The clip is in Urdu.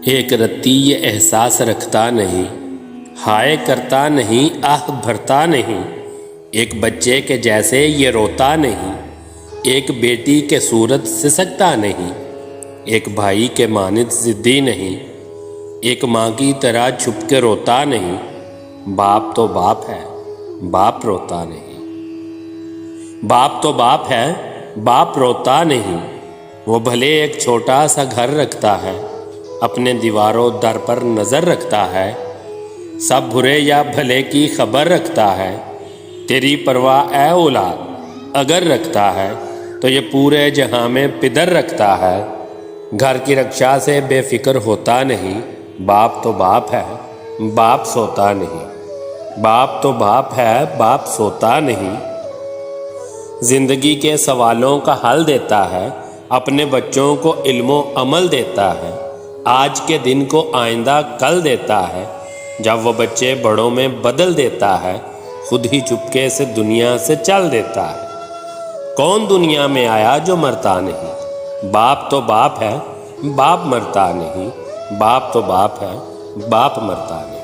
ایک رتی یہ احساس رکھتا نہیں، ہائے کرتا نہیں، آہ بھرتا نہیں۔ ایک بچے کے جیسے یہ روتا نہیں، ایک بیٹی کے صورت سسکتا نہیں۔ ایک بھائی کے مانند ضدی نہیں، ایک ماں کی طرح چھپ کے روتا نہیں۔ باپ تو باپ ہے، باپ روتا نہیں۔ باپ تو باپ ہے، باپ روتا نہیں۔ وہ بھلے ایک چھوٹا سا گھر رکھتا ہے، اپنے دیواروں در پر نظر رکھتا ہے، سب برے یا بھلے کی خبر رکھتا ہے۔ تیری پرواہ اے اولاد اگر رکھتا ہے تو یہ پورے جہاں میں پدر رکھتا ہے۔ گھر کی رکشا سے بے فکر ہوتا نہیں، باپ تو باپ ہے، باپ سوتا نہیں۔ باپ تو باپ ہے، باپ سوتا نہیں۔ زندگی کے سوالوں کا حل دیتا ہے، اپنے بچوں کو علم و عمل دیتا ہے، آج کے دن کو آئندہ کل دیتا ہے۔ جب وہ بچے بڑوں میں بدل دیتا ہے، خود ہی چپکے سے دنیا سے چل دیتا ہے۔ کون دنیا میں آیا جو مرتا نہیں؟ باپ تو باپ ہے، باپ مرتا نہیں۔ باپ تو باپ ہے، باپ مرتا نہیں۔